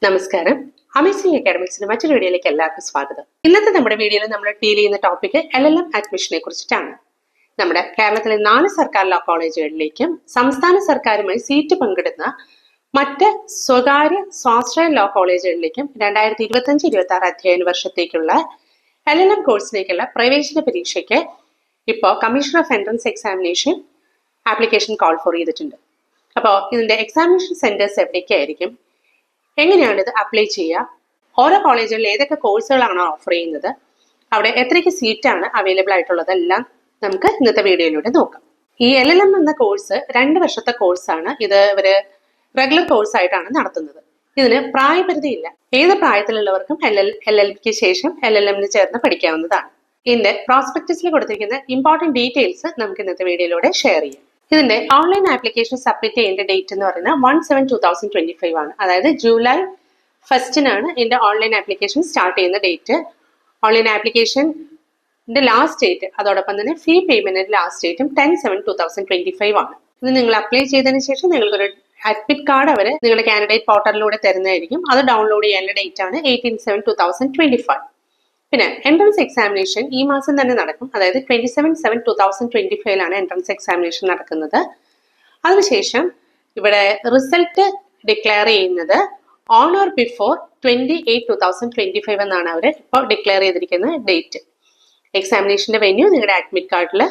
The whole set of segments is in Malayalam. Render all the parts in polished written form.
നമസ്കാരം. അമേസിംഗ് അക്കാഡമിക്സിന്റെ മറ്റൊരു വീഡിയോയിലേക്ക് എല്ലാവർക്കും സ്വാഗതം. ഇന്നത്തെ നമ്മുടെ വീഡിയോയിൽ നമ്മൾ ഡീൽ ചെയ്യുന്ന ടോപ്പിക് LLM അഡ്മിഷനെ കുറിച്ചിട്ടാണ്. നമ്മുടെ കേരളത്തിലെ 4 സർക്കാർ ലോ കോളേജുകളിലേക്കും സംസ്ഥാന സർക്കാരുമായി സീറ്റ് പങ്കിടുന്ന മറ്റ് സ്വകാര്യ സ്വാശ്രയ ലോ കോളേജുകളിലേക്കും 2025-26 അധ്യയന വർഷത്തേക്കുള്ള LLM കോഴ്സിലേക്കുള്ള പ്രവേശന പരീക്ഷയ്ക്ക് ഇപ്പോൾ commission of entrance examination application call for ചെയ്തിട്ടുണ്ട്. അപ്പോൾ ഇതിന്റെ എക്സാമിനേഷൻ സെന്റേഴ്സ് എവിടേക്കായിരിക്കും, എങ്ങനെയാണ് ഇത് അപ്ലൈ ചെയ്യുക, ഓരോ കോളേജുകളിൽ ഏതൊക്കെ കോഴ്സുകളാണ് ഓഫർ ചെയ്യുന്നത്, അവിടെ എത്രയ്ക്ക് സീറ്റാണ് അവൈലബിൾ ആയിട്ടുള്ളതെല്ലാം നമുക്ക് ഇന്നത്തെ വീഡിയോയിലൂടെ നോക്കാം. ഈ LLM എന്ന കോഴ്സ് 2 വർഷത്തെ കോഴ്സാണ്. ഇത് ഇവര് റെഗുലർ കോഴ്സ് ആയിട്ടാണ് നടത്തുന്നത്. ഇതിന് പ്രായപരിധി ഇല്ല. ഏത് പ്രായത്തിലുള്ളവർക്കും LLBക്ക് ശേഷം LLMന് ചേർന്ന് പഠിക്കാവുന്നതാണ്. ഇതിന്റെ പ്രോസ്പെക്ടസിൽ കൊടുത്തിരിക്കുന്ന ഇമ്പോർട്ടന്റ് ഡീറ്റെയിൽസ് നമുക്ക് ഇന്നത്തെ വീഡിയോയിലൂടെ ഷെയർ ചെയ്യാം. ഇതിന്റെ ഓൺലൈൻ ആപ്ലിക്കേഷൻ സബ്മിറ്റ് ചെയ്യേണ്ട ഡേറ്റ് എന്ന് പറയുന്നത് 1/7/2025 ആണ്. അതായത് ജൂലൈ 1 ഇതിന്റെ ഓൺലൈൻ ആപ്ലിക്കേഷൻ സ്റ്റാർട്ട് ചെയ്യുന്ന ഡേറ്റ്. ഓൺലൈൻ ആപ്ലിക്കേഷന്റെ ലാസ്റ്റ് ഡേറ്റ്, അതോടൊപ്പം തന്നെ ഫീ പേയ്മെന്റിന്റെ ലാസ്റ്റ് ഡേറ്റും 10/7/2025 ആണ്. ഇത് നിങ്ങൾ അപ്ലൈ ചെയ്തതിനു ശേഷം നിങ്ങൾക്കൊരു അഡ്മിറ്റ് കാർഡ് അവർ നിങ്ങളുടെ കാൻഡിഡേറ്റ് പോർട്ടലിലൂടെ തരുന്നതായിരിക്കും. അത് ഡൗൺലോഡ് ചെയ്യേണ്ട ഡേറ്റ് ആണ് 18/7/2025. പിന്നെ എൻട്രൻസ് എക്സാമിനേഷൻ ഈ മാസം തന്നെ നടക്കും. അതായത് 27/7/2025 എൻട്രൻസ് എക്സാമിനേഷൻ നടക്കുന്നത്. അതിനുശേഷം ഇവിടെ റിസൾട്ട് ഡിക്ലെയർ ചെയ്യുന്നത് ഓൺ ഓർ ബിഫോർ 28/2025 എന്നാണ് അവർ ഇപ്പോൾ ഡിക്ലെയർ ചെയ്തിരിക്കുന്ന ഡേറ്റ്. എക്സാമിനേഷന്റെ വെന്യൂ നിങ്ങളുടെ അഡ്മിറ്റ് കാർഡിൽ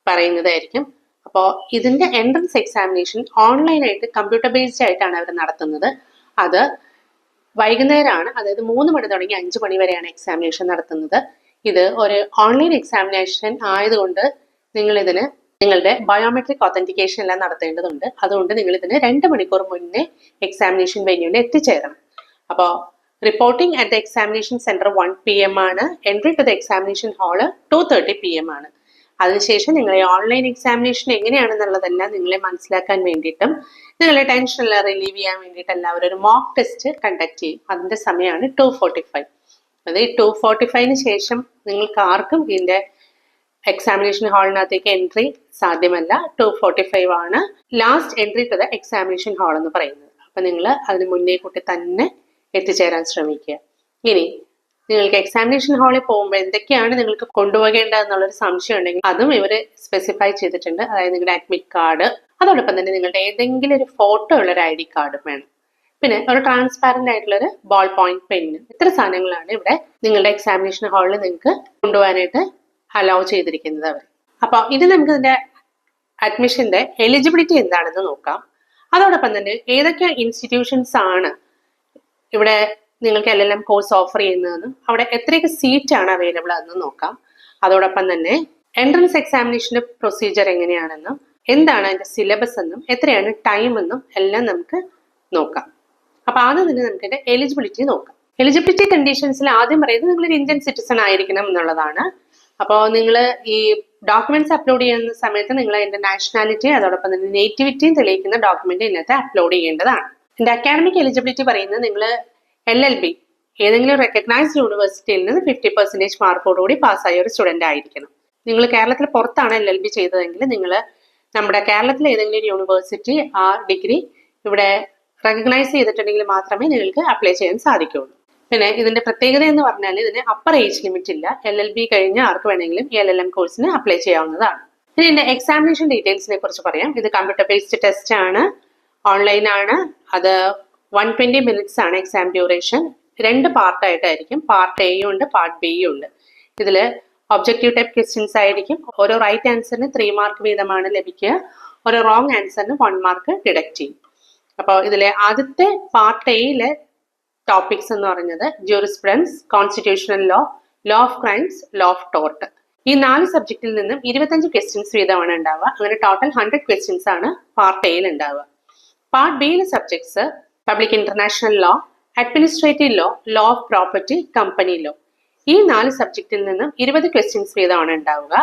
പറയുന്നതായിരിക്കും. അപ്പോൾ ഇതിന്റെ എൻട്രൻസ് എക്സാമിനേഷൻ ഓൺലൈനായിട്ട് കമ്പ്യൂട്ടർ ബേസ്ഡ് ആയിട്ടാണ് അവർ നടത്തുന്നത്. അത് വൈകുന്നേരമാണ്. അതായത് 3 മണി തുടങ്ങി 5 മണി വരെയാണ് എക്സാമിനേഷൻ നടത്തുന്നത്. ഇത് ഒരു ഓൺലൈൻ എക്സാമിനേഷൻ ആയതുകൊണ്ട് നിങ്ങൾ ഇതിന് നിങ്ങളുടെ ബയോമെട്രിക് ഒത്തന്റിക്കേഷൻ എല്ലാം നടത്തേണ്ടതുണ്ട്. അതുകൊണ്ട് നിങ്ങൾ ഇതിന് 2 മണിക്കൂർ മുന്നേ എക്സാമിനേഷൻ വെന്യൂവിൽ എത്തിച്ചേരണം. അപ്പോൾ reporting at the examination centre 1 PM ആണ്. Entry to the examination hall 2:30 PM ആണ്. അതിനുശേഷം നിങ്ങൾ ഈ ഓൺലൈൻ എക്സാമിനേഷൻ എങ്ങനെയാണെന്നുള്ളതെല്ലാം നിങ്ങളെ മനസ്സിലാക്കാൻ വേണ്ടിയിട്ടും നിങ്ങളെ ടെൻഷനെല്ലാം റിലീവ് ചെയ്യാൻ വേണ്ടിയിട്ട് എല്ലാവരും ഒരു മോക്ക് ടെസ്റ്റ് കണ്ടക്ട് ചെയ്യും. അതിന്റെ സമയമാണ് 2:45. അത് ഈ 2:45 ശേഷം നിങ്ങൾക്ക് ആർക്കും ഇതിന്റെ എക്സാമിനേഷൻ ഹാളിനകത്തേക്ക് എൻട്രി സാധ്യമല്ല. 2:45 ആണ് last entry to the examination hall എന്ന് പറയുന്നത്. അപ്പൊ നിങ്ങൾ അതിന് മുന്നേ കൂട്ടി തന്നെ എത്തിച്ചേരാൻ ശ്രമിക്കുക. ഇനി നിങ്ങൾക്ക് എക്സാമിനേഷൻ ഹാളിൽ പോകുമ്പോൾ എന്തൊക്കെയാണ് നിങ്ങൾക്ക് കൊണ്ടുപോകേണ്ടത് എന്നുള്ളൊരു സംശയം ഉണ്ടെങ്കിൽ അതും ഇവര് സ്പെസിഫൈ ചെയ്തിട്ടുണ്ട്. അതായത് നിങ്ങളുടെ അഡ്മിറ്റ് കാർഡ്, അതോടൊപ്പം തന്നെ നിങ്ങളുടെ ഏതെങ്കിലും ഒരു ഫോട്ടോ ഉള്ള ഒരു ID കാർഡും വേണം. പിന്നെ ഒരു ട്രാൻസ്പാരന്റ് ആയിട്ടുള്ളൊരു ബോൾ പോയിന്റ് പെന്ന്. ഇത്ര സാധനങ്ങളാണ് ഇവിടെ നിങ്ങളുടെ എക്സാമിനേഷൻ ഹാളിൽ നിങ്ങൾക്ക് കൊണ്ടുപോകാനായിട്ട് അലൗ ചെയ്തിരിക്കുന്നത് അവർ. അപ്പൊ ഇത് നമുക്ക് ഇതിന്റെ അഡ്മിഷന്റെ എലിജിബിലിറ്റി എന്താണെന്ന് നോക്കാം. അതോടൊപ്പം തന്നെ ഏതൊക്കെ ഇൻസ്റ്റിറ്റ്യൂഷൻസ് ആണ് ഇവിടെ നിങ്ങൾക്ക് LLM കോഴ്സ് ഓഫർ ചെയ്യുന്നതെന്നും അവിടെ എത്രയൊക്കെ സീറ്റാണ് അവൈലബിൾ ആണെന്ന് നോക്കാം. അതോടൊപ്പം തന്നെ എൻട്രൻസ് എക്സാമിനേഷന്റെ പ്രൊസീജിയർ എങ്ങനെയാണെന്നും എന്താണ് അതിന്റെ സിലബസ് എന്നും എത്രയാണ് ടൈം എന്നും എല്ലാം നമുക്ക് നോക്കാം. അപ്പൊ ആദ്യം തന്നെ നമുക്ക് ഇതിന്റെ എലിജിബിലിറ്റി നോക്കാം. എലിജിബിലിറ്റി കണ്ടീഷൻസിൽ ആദ്യം പറയുന്നത് നിങ്ങളൊരു ഇന്ത്യൻ സിറ്റിസൺ ആയിരിക്കണം എന്നുള്ളതാണ്. അപ്പോൾ നിങ്ങൾ ഈ ഡോക്യുമെന്റ്സ് അപ്ലോഡ് ചെയ്യുന്ന സമയത്ത് നിങ്ങൾ അതിന്റെ നാഷണാലിറ്റി അതോടൊപ്പം തന്നെ നേറ്റിവിറ്റിയും തെളിയിക്കുന്ന ഡോക്യുമെന്റ് ഇതിനകത്ത് അപ്ലോഡ് ചെയ്യേണ്ടതാണ്. ഇതിന്റെ അക്കാഡമിക് എലിജിബിലിറ്റി പറയുന്നത് നിങ്ങൾ LLB ഏതെങ്കിലും റെക്കഗ്നൈസ്ഡ് യൂണിവേഴ്സിറ്റിയിൽ നിന്ന് 50% മാർക്കോടുകൂടി പാസ്സായ ഒരു സ്റ്റുഡന്റ് ആയിരിക്കണം. നിങ്ങൾ കേരളത്തിൽ പുറത്താണ് LLB ചെയ്തതെങ്കിൽ നിങ്ങൾ നമ്മുടെ കേരളത്തിലെ ഏതെങ്കിലും ഒരു യൂണിവേഴ്സിറ്റി ആ ഡിഗ്രി ഇവിടെ റെക്കഗ്നൈസ് ചെയ്തിട്ടുണ്ടെങ്കിൽ മാത്രമേ നിങ്ങൾക്ക് അപ്ലൈ ചെയ്യാൻ സാധിക്കുകയുള്ളൂ. പിന്നെ ഇതിന്റെ പ്രത്യേകത എന്ന് പറഞ്ഞാൽ ഇതിന് അപ്പർ ഏജ് ലിമിറ്റ് ഇല്ല. LLB കഴിഞ്ഞ ആർക്ക് വേണമെങ്കിലും ഈ LLM കോഴ്സിന് അപ്ലൈ ചെയ്യാവുന്നതാണ്. ഇനി ഇതിന്റെ എക്സാമിനേഷൻ ഡീറ്റെയിൽസിനെ കുറിച്ച് പറയാം. ഇത് കമ്പ്യൂട്ടർ ബേസ്ഡ് ടെസ്റ്റ് ആണ്, ഓൺലൈൻ ആണ്. അത് 120 minutes ആണ് എക്സാം ഡ്യൂറേഷൻ. 2 പാർട്ടായിട്ടായിരിക്കും. പാർട്ട് എയും ഉണ്ട്, പാർട്ട് ബിയും ഉണ്ട്. ഇതിൽ ഒബ്ജക്റ്റീവ് ടൈപ്പ് ക്വസ്റ്റ്യൻസ് ആയിരിക്കും. ഓരോ റൈറ്റ് ആൻസറിന് 3 മാർക്ക് വീതമാണ് ലഭിക്കുക. ഓരോ റോങ് ആൻസറിന് 1 മാർക്ക് ഡിഡക്ട് ചെയ്യും. അപ്പോൾ ഇതിലെ ആദ്യത്തെ പാർട്ട് എയിലെ ടോപ്പിക്സ് എന്ന് പറയുന്നത് jurisprudence, constitutional law, law of crimes, law of tort. ഈ 4 സബ്ജക്റ്റിൽ നിന്നും 25 ക്വസ്റ്റ്യൻസ് വീതമാണ് ഉണ്ടാവുക. അങ്ങനെ ടോട്ടൽ 100 ക്വസ്റ്റ്യൻസ് ആണ് പാർട്ട് എയിൽ ഉണ്ടാവുക. പാർട്ട് ബിയിലെ subjects public international law, administrative law, law of property, company law. ഈ 4 സബ്ജക്റ്റിൽ നിന്നും 20 ക്വസ്റ്റ്യൻസ് വീതമാണ് ഉണ്ടാവുക.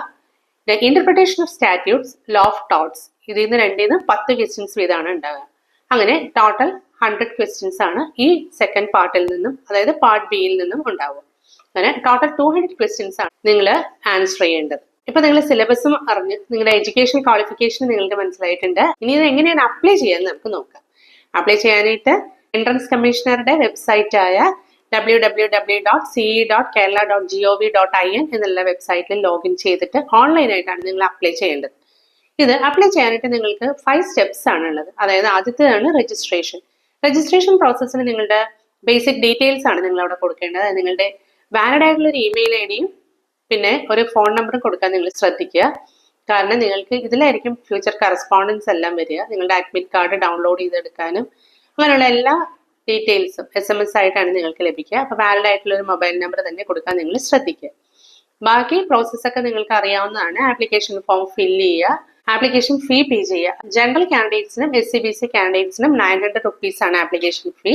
Interpretation of statutes, law of torts, ഇതിൽ നിന്ന് 10 ക്വസ്റ്റ്യൻസ് വീതമാണ് ഉണ്ടാവുക. അങ്ങനെ ടോട്ടൽ 100 ക്വസ്റ്റ്യൻസ് ആണ് ഈ സെക്കൻഡ് പാർട്ടിൽ നിന്നും, അതായത് പാർട്ട് ബിയിൽ നിന്നും ഉണ്ടാവുക. അങ്ങനെ ടോട്ടൽ 200 ക്വസ്റ്റ്യൻസ് ആണ് നിങ്ങൾ ആൻസർ ചെയ്യേണ്ടത്. ഇപ്പൊ നിങ്ങൾ സിലബസും അറിഞ്ഞ് നിങ്ങളുടെ എഡ്യൂക്കേഷൻ ക്വാളിഫിക്കേഷൻ നിങ്ങൾക്ക് മനസ്സിലായിട്ടുണ്ട്. ഇനി ഇത് എങ്ങനെയാണ് അപ്ലൈ ചെയ്യാൻ നമുക്ക് നോക്കാം. അപ്ലൈ ചെയ്യാനായിട്ട് എൻട്രൻസ് കമ്മീഷണറുടെ വെബ്സൈറ്റ് ആയ www.ce.kerala.gov.in എന്നുള്ള വെബ്സൈറ്റിൽ ലോഗിൻ ചെയ്തിട്ട് ഓൺലൈനായിട്ടാണ് നിങ്ങൾ അപ്ലൈ ചെയ്യേണ്ടത്. ഇത് അപ്ലൈ ചെയ്യാനായിട്ട് നിങ്ങൾക്ക് 5 സ്റ്റെപ്സ് ആണ് ഉള്ളത്. അതായത് ആദ്യത്തേതാണ് രജിസ്ട്രേഷൻ. രജിസ്ട്രേഷൻ പ്രോസസ്സിൽ നിങ്ങളുടെ ബേസിക് ഡീറ്റെയിൽസ് ആണ് നിങ്ങൾ അവിടെ കൊടുക്കേണ്ടത്. നിങ്ങളുടെ വാലിഡ് ആയിട്ടുള്ള ഒരു ഇമെയിൽ ഐ ഡിയും പിന്നെ ഒരു ഫോൺ നമ്പറും കൊടുക്കാൻ നിങ്ങൾ ശ്രദ്ധിക്കുക. കാരണം നിങ്ങൾക്ക് ഇതിലായിരിക്കും ഫ്യൂച്ചർ കറസ്പോണ്ടൻസ് എല്ലാം വരിക. നിങ്ങളുടെ അഡ്മിറ്റ് കാർഡ് ഡൗൺലോഡ് ചെയ്തെടുക്കാനും അങ്ങനെയുള്ള എല്ലാ ഡീറ്റെയിൽസും SMS ആയിട്ടാണ് നിങ്ങൾക്ക് ലഭിക്കുക. അപ്പോൾ വാലിഡ് ആയിട്ടുള്ള ഒരു മൊബൈൽ നമ്പർ തന്നെ കൊടുക്കാൻ നിങ്ങൾ ശ്രദ്ധിക്കുക. ബാക്കി പ്രോസസ്സൊക്കെ നിങ്ങൾക്ക് അറിയാവുന്നതാണ്. ആപ്ലിക്കേഷൻ ഫോം ഫില്ല് ചെയ്യുക, ആപ്ലിക്കേഷൻ ഫീ പേ ചെയ്യുക. ജനറൽ കാൻഡിഡേറ്റ്സിനും SC/BC കാൻഡിഡേറ്റ്സിനും 900 rupees ആണ് application fee.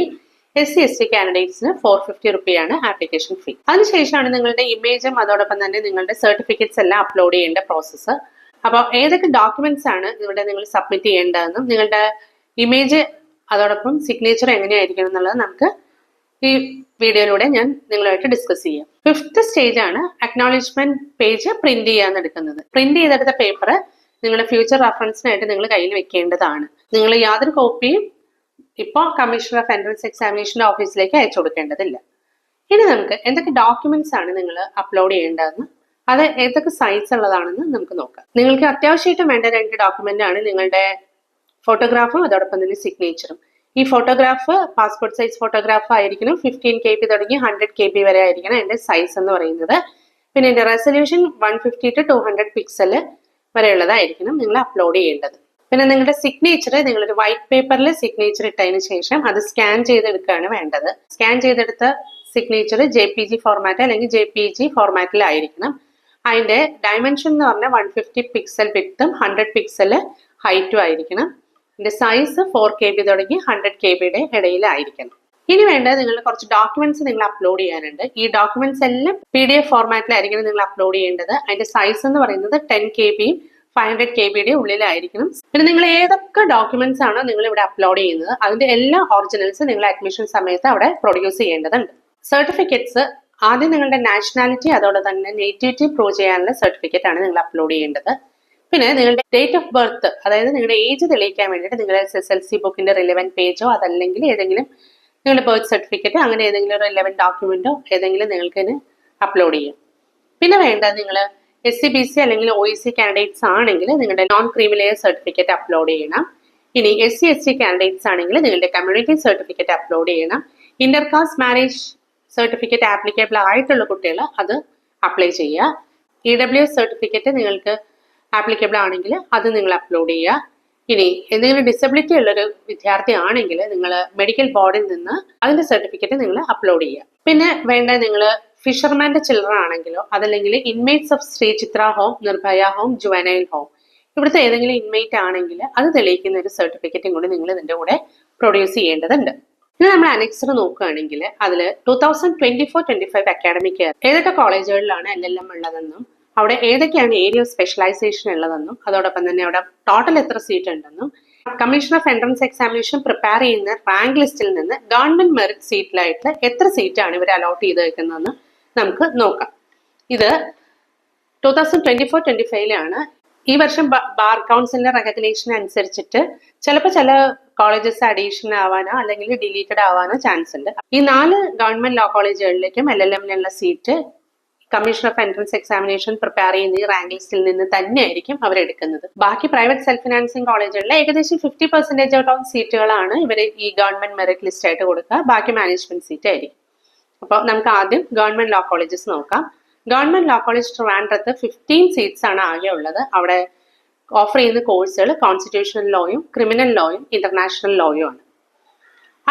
SC/ST കാൻഡിഡേറ്റ്സിന് 450 rupees application fee. അതിനുശേഷമാണ് നിങ്ങളുടെ ഇമേജും അതോടൊപ്പം തന്നെ നിങ്ങളുടെ സർട്ടിഫിക്കറ്റ്സ് എല്ലാം അപ്ലോഡ് ചെയ്യേണ്ട പ്രോസസ്സ്. അപ്പോൾ ഏതൊക്കെ ഡോക്യുമെന്റ്സ് ആണ് ഇവിടെ നിങ്ങൾ സബ്മിറ്റ് ചെയ്യേണ്ടതെന്നും നിങ്ങളുടെ ഇമേജ് അതോടൊപ്പം സിഗ്നേച്ചർ എങ്ങനെയായിരിക്കണം എന്നുള്ളത് നമുക്ക് ഈ വീഡിയോയിലൂടെ ഞാൻ നിങ്ങളുമായിട്ട് ഡിസ്കസ് ചെയ്യാം. 5th സ്റ്റേജ് ആണ് അക്നോളജ്മെന്റ് പേജ് പ്രിന്റ് ചെയ്യാൻ എടുക്കുന്നത്. പ്രിന്റ് ചെയ്തെടുത്ത പേപ്പർ നിങ്ങളുടെ ഫ്യൂച്ചർ റെഫറൻസിനായിട്ട് നിങ്ങൾ കയ്യിൽ വെക്കേണ്ടതാണ്. നിങ്ങൾ യാതൊരു കോപ്പിയും ഇപ്പോൾ കമ്മീഷണർ ഓഫ് എൻട്രൻസ് എക്സാമിനേഷൻ ഓഫീസിലേക്ക് അയച്ചു കൊടുക്കേണ്ടതില്ല. ഇനി നമുക്ക് എന്തൊക്കെ ഡോക്യുമെന്റ്സ് ആണ് നിങ്ങൾ അപ്ലോഡ് ചെയ്യേണ്ടതെന്ന്, അത് ഏതൊക്കെ സൈസ് ഉള്ളതാണെന്ന് നമുക്ക് നോക്കാം. നിങ്ങൾക്ക് അത്യാവശ്യമായിട്ടും വേണ്ട 2 ഡോക്യുമെന്റ് ആണ് നിങ്ങളുടെ ഫോട്ടോഗ്രാഫും അതോടൊപ്പം തന്നെ സിഗ്നേച്ചറും. ഈ ഫോട്ടോഗ്രാഫ് പാസ്പോർട്ട് സൈസ് ഫോട്ടോഗ്രാഫ് ആയിരിക്കണം. 15 KB തുടങ്ങി 100 KB വരെ ആയിരിക്കണം അതിന്റെ സൈസ് എന്ന് പറയുന്നത്. പിന്നെ ഇതിന്റെ റെസൊല്യൂഷൻ 150 to 200 പിക്സൽ വരെയുള്ളതായിരിക്കണം നിങ്ങൾ അപ്ലോഡ് ചെയ്യേണ്ടത്. പിന്നെ നിങ്ങളുടെ സിഗ്നേച്ചർ നിങ്ങളൊരു വൈറ്റ് പേപ്പറിൽ സിഗ്നേച്ചർ ഇട്ടതിന് ശേഷം അത് സ്കാൻ ചെയ്തെടുക്കുകയാണ് വേണ്ടത്. സ്കാൻ ചെയ്തെടുത്ത സിഗ്നേച്ചർ JPG ഫോർമാറ്റ് അല്ലെങ്കിൽ JPG ഫോർമാറ്റിലായിരിക്കണം. അതിന്റെ ഡയമെൻഷൻ എന്ന് പറഞ്ഞാൽ 150 പിക്സൽ വിഡ്ത്തും 100 പിക്സൽ ഹൈറ്റും ആയിരിക്കണം. ഇതിന്റെ സൈസ് 4 KB തുടങ്ങി 100 KBയുടെ ഇടയിലായിരിക്കണം. ഇനി വേണ്ടത് നിങ്ങൾ കുറച്ച് ഡോക്യുമെന്റ്സ് നിങ്ങൾ അപ്ലോഡ് ചെയ്യാനുണ്ട്. ഈ ഡോക്യുമെന്റ്സ് എല്ലാം PDF ഫോർമാറ്റിലായിരിക്കണം നിങ്ങൾ അപ്ലോഡ് ചെയ്യേണ്ടത്. അതിന്റെ സൈസ് എന്ന് പറയുന്നത് 10 KBയും 500 KBയുടെ ഉള്ളിലായിരിക്കണം. പിന്നെ നിങ്ങൾ ഏതൊക്കെ ഡോക്യുമെന്റ്സ് ആണോ നിങ്ങൾ ഇവിടെ അപ്ലോഡ് ചെയ്യുന്നത് അതിന്റെ എല്ലാ ഒറിജിനൽസ് നിങ്ങൾ അഡ്മിഷൻ സമയത്ത് അവിടെ പ്രൊഡ്യൂസ് ചെയ്യേണ്ടതുണ്ട്. സർട്ടിഫിക്കറ്റ്സ് ആദ്യം നിങ്ങളുടെ നാഷണാലിറ്റി അതോടെ തന്നെ നേറ്റിവിറ്റി പ്രൂവ് ചെയ്യാനുള്ള സർട്ടിഫിക്കറ്റ് ആണ് നിങ്ങൾ അപ്ലോഡ് ചെയ്യേണ്ടത്. പിന്നെ നിങ്ങളുടെ ഡേറ്റ് ഓഫ് ബർത്ത്, അതായത് നിങ്ങളുടെ ഏജ് തെളിയിക്കാൻ വേണ്ടിയിട്ട് നിങ്ങളുടെ SSLC ബുക്കിന്റെ റിലവന്റ് പേജോ അതല്ലെങ്കിൽ ഏതെങ്കിലും നിങ്ങളുടെ ബർത്ത് സർട്ടിഫിക്കറ്റ് അങ്ങനെ ഏതെങ്കിലും റിലവന്റ് ഡോക്യുമെന്റോ ഏതെങ്കിലും നിങ്ങൾക്ക് അപ്ലോഡ് ചെയ്യാം. പിന്നെ വേണ്ടത് നിങ്ങൾ SC/BC അല്ലെങ്കിൽ OEC കാൻഡിഡേറ്റ്സ് ആണെങ്കിൽ നിങ്ങളുടെ non creamy layer certificate upload ചെയ്യണം. ഇനി SC/ST കാൻഡിഡേറ്റ്സ് ആണെങ്കിൽ നിങ്ങളുടെ കമ്മ്യൂണിറ്റി സർട്ടിഫിക്കറ്റ് അപ്ലോഡ് ചെയ്യണം. ഇന്റർകാസ്റ്റ് മാരേജ് സർട്ടിഫിക്കറ്റ് ആപ്ലിക്കബിൾ ആയിട്ടുള്ള കുട്ടികൾ അത് അപ്ലൈ ചെയ്യുക. EWS സർട്ടിഫിക്കറ്റ് നിങ്ങൾക്ക് ആപ്ലിക്കബിൾ ആണെങ്കിൽ അത് നിങ്ങൾ അപ്ലോഡ് ചെയ്യുക. ഇനി എന്തെങ്കിലും ഡിസബിലിറ്റി ഉള്ളൊരു വിദ്യാർത്ഥി ആണെങ്കിൽ നിങ്ങൾ മെഡിക്കൽ ബോർഡിൽ നിന്ന് അതിന്റെ സർട്ടിഫിക്കറ്റ് നിങ്ങൾ അപ്ലോഡ് ചെയ്യുക. പിന്നെ വേണ്ട നിങ്ങൾ ഫിഷർമാന്റെ ചിൽഡ്രൻ ആണെങ്കിലോ അതല്ലെങ്കിൽ inmates of Sree Chitra home, Nirbhaya home, juvenile home ഇവിടുത്തെ ഏതെങ്കിലും ഇൻമേറ്റ് ആണെങ്കിൽ അത് തെളിയിക്കുന്ന ഒരു സർട്ടിഫിക്കറ്റും കൂടി നിങ്ങൾ ഇതിന്റെ കൂടെ പ്രൊഡ്യൂസ് ചെയ്യേണ്ടതുണ്ട്. ഇനി നമ്മൾ അനക്സർ നോക്കുകയാണെങ്കിൽ അതിൽ 2024-25 അക്കാഡമിക് ഇയർ ഏതൊക്കെ കോളേജുകളിലാണ് LLM ഉള്ളതെന്നും അവിടെ ഏതൊക്കെയാണ് ഏരിയ ഓഫ് സ്പെഷ്യലൈസേഷൻ ഉള്ളതെന്നും അതോടൊപ്പം തന്നെ അവിടെ ടോട്ടൽ എത്ര സീറ്റ് ഉണ്ടെന്നും commission of entrance examination prepare ചെയ്യുന്ന റാങ്ക് ലിസ്റ്റിൽ നിന്ന് ഗവൺമെന്റ് മെറിറ്റ് സീറ്റിലായിട്ട് എത്ര സീറ്റാണ് ഇവർ അലോട്ട് ചെയ്ത് വെക്കുന്നതെന്ന് നമുക്ക് നോക്കാം. ഇത് 2024-25 ഈ വർഷം ബാർ കൗൺസിലിന്റെ റെക്കഗ്നേഷൻ അനുസരിച്ചിട്ട് ചിലപ്പോൾ ചില കോളേജസ് അഡീഷൻ ആവാനോ അല്ലെങ്കിൽ ഡിലീറ്റഡ് ആവാനോ ചാൻസ് ഉണ്ട്. ഈ 4 ഗവൺമെന്റ് ലോ കോളേജുകളിലേക്കും LLMനുള്ള seat commission of entrance examination prepare ചെയ്യുന്ന ഈ റാങ്ക് ലിസ്റ്റിൽ നിന്ന് തന്നെയായിരിക്കും അവരെടുക്കുന്നത്. ബാക്കി പ്രൈവറ്റ് സെൽഫ് ഫിനാൻസിങ് കോളേജുകളിൽ ഏകദേശം 50% ഓഫ് സീറ്റുകളാണ് ഇവർ ഈ ഗവൺമെന്റ് മെറിറ്റ് ലിസ്റ്റ് ആയിട്ട് കൊടുക്കുക. ബാക്കി മാനേജ്മെന്റ് സീറ്റ് ആയിരിക്കും. അപ്പോൾ നമുക്ക് ആദ്യം ഗവൺമെന്റ് ലോ കോളേജസ് നോക്കാം. ഗവൺമെന്റ് ലോ കോളേജ് ട്രിവാൻഡ്രത്ത് 15 സീറ്റ്സ് ആണ് ആകെ ഉള്ളത്. അവിടെ ഓഫർ ചെയ്യുന്ന കോഴ്സുകൾ കോൺസ്റ്റിറ്റ്യൂഷണൽ ലോയും ക്രിമിനൽ ലോയും ഇന്റർനാഷണൽ ലോയും ആണ്.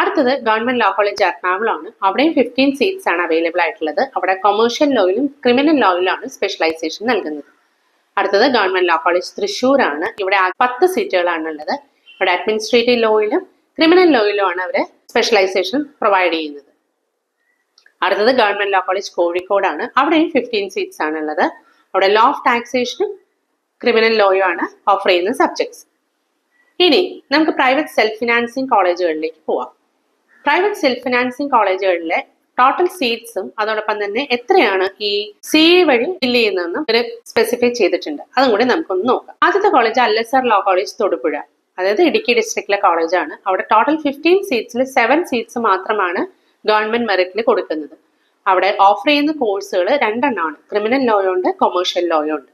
അടുത്തത് ഗവൺമെന്റ് ലോ കോളേജ് എറണാകുളമാണ്. അവിടെയും 15 സീറ്റ്സ് ആണ് അവൈലബിൾ ആയിട്ടുള്ളത്. അവിടെ കൊമേഴ്ഷ്യൽ ലോയിലും ക്രിമിനൽ ലോയിലാണ് സ്പെഷ്യലൈസേഷൻ നൽകുന്നത്. അടുത്തത് ഗവൺമെന്റ് ലോ കോളേജ് തൃശ്ശൂർ ആണ്. ഇവിടെ 10 സീറ്റുകളാണ് ഉള്ളത്. ഇവിടെ അഡ്മിനിസ്ട്രേറ്റീവ് ലോയിലും ക്രിമിനൽ ലോയിലുമാണ് അവർ സ്പെഷ്യലൈസേഷൻ പ്രൊവൈഡ് ചെയ്യുന്നത്. അടുത്തത് ഗവൺമെന്റ് ലോ കോളേജ് കോഴിക്കോടാണ്. അവിടെയും 15 സീറ്റ്സ് ആണ് ഉള്ളത്. അവിടെ ലോ ഓഫ് ടാക്സേഷനും ക്രിമിനൽ ലോയും ആണ് ഓഫർ ചെയ്യുന്ന സബ്ജക്ട്സ്. ഇനി നമുക്ക് പ്രൈവറ്റ് സെൽഫ് ഫിനാൻസിങ് കോളേജുകളിലേക്ക് പോവാം. പ്രൈവറ്റ് സെൽഫ് ഫിനാൻസിങ് കോളേജുകളിലെ ടോട്ടൽ സീറ്റ്സും അതോടൊപ്പം തന്നെ എത്രയാണ് ഈ CA വഴി ഫില്ല് ചെയ്യുന്നതെന്നും ഒരു സ്പെസിഫൈ ചെയ്തിട്ടുണ്ട്. അതും കൂടി നമുക്കൊന്ന് നോക്കാം. ആദ്യത്തെ കോളേജ് അല്ലസർ ലോ കോളേജ് തൊടുപുഴ. അതായത് ഇടുക്കി ഡിസ്ട്രിക്റ്റിലെ കോളേജാണ്. അവിടെ ടോട്ടൽ 15 സീറ്റ്സിൽ 7 സീറ്റ്സ് മാത്രമാണ് ഗവൺമെന്റ് മെറിറ്റിൽ കൊടുക്കുന്നത്. അവിടെ ഓഫർ ചെയ്യുന്ന കോഴ്സുകൾ രണ്ടെണ്ണമാണ്, ക്രിമിനൽ ലോയും ഉണ്ട്, കൊമേഴ്ഷ്യൽ ലോയും ഉണ്ട്.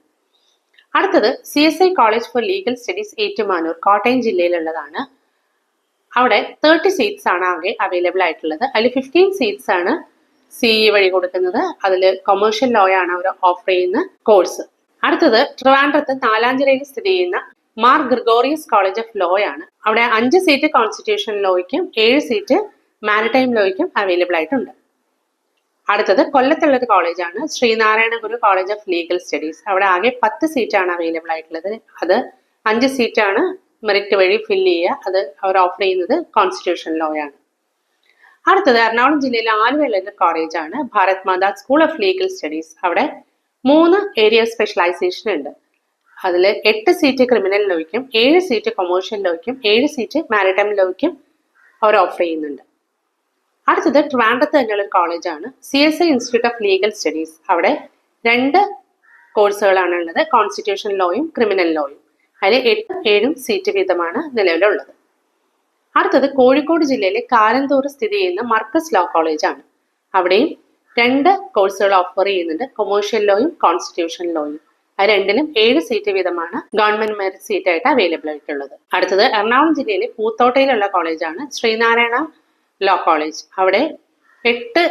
അടുത്തത് CSI college for legal studies Ettumanoor, Kottayam ജില്ലയിലുള്ളതാണ്. അവിടെ 30 സീറ്റ്സ് ആണ് ആകെ അവൈലബിൾ ആയിട്ടുള്ളത്. അതിൽ 15 സീറ്റ്സ് ആണ് CE വഴി കൊടുക്കുന്നത്. അതിൽ കൊമേഴ്ഷ്യൽ ലോ ആണ് അവർ ഓഫർ ചെയ്യുന്ന കോഴ്സ്. അടുത്തത് ട്രിവാൻഡ്രത്ത് നാലാഞ്ചിറയിൽ സ്ഥിതി ചെയ്യുന്ന Mar Gregorios college of law ആണ്. അവിടെ 5 സീറ്റ് കോൺസ്റ്റിറ്റ്യൂഷൻ ലോയ്ക്കും 7 സീറ്റ് മാരിടൈം ലോയ്ക്കും അവൈലബിൾ ആയിട്ടുണ്ട്. അടുത്തത് കൊല്ലത്തുള്ളൊരു കോളേജാണ് Sreenarayana Guru college of legal studies. അവിടെ ആകെ 10 സീറ്റാണ് അവൈലബിൾ ആയിട്ടുള്ളത്. അത് 5 സീറ്റാണ് മെറിറ്റ് വഴി ഫില്ല് ചെയ്യുക. അത് അവർ ഓഫർ ചെയ്യുന്നത് കോൺസ്റ്റിറ്റ്യൂഷൻ ലോ ആണ്. അടുത്തത് എറണാകുളം ജില്ലയിലെ ആലുവയിലൊരു കോളേജാണ് Bharat Mata school of legal studies. അവിടെ 3 ഏരിയ സ്പെഷ്യലൈസേഷൻ ഉണ്ട്. അതിൽ 8 സീറ്റ് ക്രിമിനൽ ലോയ്ക്കും 7 സീറ്റ് കൊമേഴ്ഷ്യൽ ലോയ്ക്കും 7 സീറ്റ് മാരിടൈം ലോയ്ക്കും അവർ ഓഫർ ചെയ്യുന്നുണ്ട്. അടുത്തത് ട്രിവാൻഡ്രത്ത് തന്നെയുള്ള ഒരു കോളേജാണ് CSI institute of legal studies. അവിടെ 2 കോഴ്സുകളാണ് ഉള്ളത്, കോൺസ്റ്റിറ്റ്യൂഷൻ ലോയും ക്രിമിനൽ ലോയും. അതിൽ 8, 7 സീറ്റ് വീതമാണ് നിലവിലുള്ളത്. അടുത്തത് കോഴിക്കോട് ജില്ലയിലെ കാരന്തൂർ സ്ഥിതി ചെയ്യുന്ന മർക്കസ് ലോ കോളേജാണ്. അവിടെയും 2 കോഴ്സുകൾ ഓഫർ ചെയ്യുന്നുണ്ട്, കൊമേഴ്ഷ്യൽ ലോയും കോൺസ്റ്റിറ്റ്യൂഷൻ ലോയും. അത് രണ്ടിലും 7 സീറ്റ് വീതമാണ് ഗവൺമെന്റ് മെറിറ്റ് സീറ്റായിട്ട് അവൈലബിൾ ആയിട്ടുള്ളത്. അടുത്തത് എറണാകുളം ജില്ലയിലെ പൂത്തോട്ടയിലുള്ള കോളേജാണ് ശ്രീനാരായണ ലോ കോളേജ്. അവിടെ 8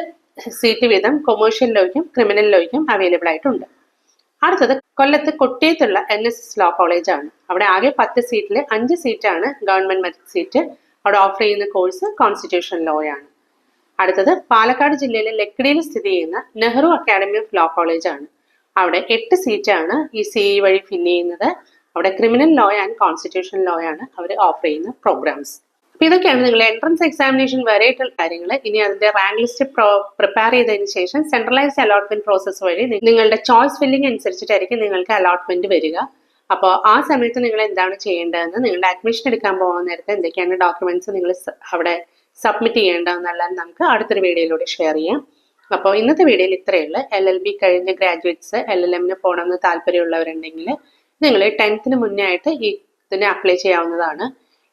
സീറ്റ് വീതം കൊമേഴ്ഷ്യൽ ലോയ്ക്കും ക്രിമിനൽ ലോയ്ക്കും അവൈലബിൾ ആയിട്ടുണ്ട്. അടുത്തത് കൊല്ലത്ത് കൊട്ടിയത്തുള്ള NSS ലോ കോളേജാണ്. അവിടെ ആകെ 10 സീറ്റിൽ 5 സീറ്റാണ് ഗവൺമെന്റ് മെറിറ്റ് സീറ്റ്. അവിടെ ഓഫർ ചെയ്യുന്ന കോഴ്സ് കോൺസ്റ്റിറ്റ്യൂഷൻ ലോ ആണ്. അടുത്തത് പാലക്കാട് ജില്ലയിലെ ലക്കിടിയിൽ സ്ഥിതി ചെയ്യുന്ന നെഹ്റു അക്കാഡമി ഓഫ് ലോ കോളേജാണ്. അവിടെ 8 സീറ്റാണ് ഈ CE വഴി ഫില്ല് ചെയ്യുന്നത്. അവിടെ criminal law and constitution law ആണ് അവർ ഓഫർ ചെയ്യുന്ന പ്രോഗ്രാംസ്. അപ്പൊ ഇതൊക്കെയാണ് നിങ്ങൾ എൻട്രൻസ് എക്സാമിനേഷൻ വരെയായിട്ടുള്ള കാര്യങ്ങൾ. ഇനി അതിന്റെ റാങ്ക് ലിസ്റ്റ് പ്രിപ്പയർ ചെയ്തതിനു ശേഷം സെൻട്രലൈസ്ഡ് അലോട്ട്മെന്റ് പ്രോസസ് വഴി നിങ്ങളുടെ ചോയ്സ് ഫില്ലിംഗ് അനുസരിച്ചിട്ടായിരിക്കും നിങ്ങൾക്ക് അലോട്ട്മെന്റ് വരിക. അപ്പോൾ ആ സമയത്ത് നിങ്ങൾ എന്താണ് ചെയ്യേണ്ടതെന്ന്, നിങ്ങളുടെ അഡ്മിഷൻ എടുക്കാൻ പോകുന്ന നേരത്തെ എന്തൊക്കെയാണ് ഡോക്യുമെന്റ്സ് നിങ്ങൾ അവിടെ സബ്മിറ്റ് ചെയ്യേണ്ടതെന്നുള്ളത് നമുക്ക് അടുത്തൊരു വീഡിയോയിലൂടെ ഷെയർ ചെയ്യാം. അപ്പോൾ ഇന്നത്തെ വീഡിയോയിൽ ഇത്രയേ ഉള്ളൂ. LLB കഴിഞ്ഞ ഗ്രാജുവേറ്റ്സ് LLMന് പോകണമെന്ന് താല്പര്യമുള്ളവരുണ്ടെങ്കിൽ നിങ്ങൾ 10th മുന്നേ ആയിട്ട് ഇതിന് അപ്ലൈ ചെയ്യാവുന്നതാണ്.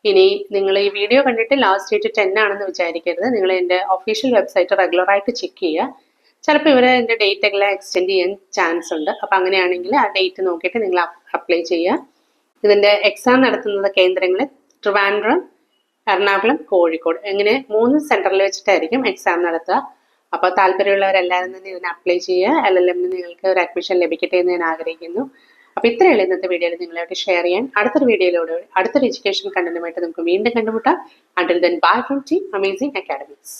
ഇനി നിങ്ങൾ ഈ വീഡിയോ കണ്ടിട്ട് ലാസ്റ്റ് ഡേറ്റ് 10 ആണെന്ന് വിചാരിക്കരുത്. നിങ്ങൾ എൻ്റെ ഒഫീഷ്യൽ വെബ്സൈറ്റ് റെഗുലറായിട്ട് ചെക്ക് ചെയ്യുക. ചിലപ്പോൾ ഇവർ എൻ്റെ ഡേറ്റ് എല്ലാം എക്സ്റ്റെൻഡ് ചെയ്യാൻ ചാൻസ് ഉണ്ട്. അപ്പം അങ്ങനെയാണെങ്കിൽ ആ ഡേറ്റ് നോക്കിയിട്ട് നിങ്ങൾ അപ്ലൈ ചെയ്യുക. ഇതിൻ്റെ എക്സാം നടത്തുന്ന കേന്ദ്രങ്ങൾ ട്രിവാൻഡ്രം, എറണാകുളം, കോഴിക്കോട്, ഇങ്ങനെ 3 സെൻറ്ററിൽ വെച്ചിട്ടായിരിക്കും എക്സാം നടത്തുക. അപ്പോൾ താല്പര്യമുള്ളവരെല്ലാവരും തന്നെ ഇതിന് അപ്ലൈ ചെയ്യുക. LLMന് നിങ്ങൾക്ക് ഒരു അഡ്മിഷൻ ലഭിക്കട്ടെ എന്ന് ഞാൻ ആഗ്രഹിക്കുന്നു. അപ്പോൾ ഇത്രയുള്ള ഇന്നത്തെ വീഡിയോയിൽ നിങ്ങളായിട്ട് ഷെയർ ചെയ്യാൻ. അടുത്തൊരു വീഡിയോയിലൂടെ അടുത്തൊരു എഡ്യൂക്കേഷൻ കണ്ടന്റുമായിട്ട് നമുക്ക് വീണ്ടും കണ്ടുമുട്ടാം. Until then, bye from Team Amazing Academics.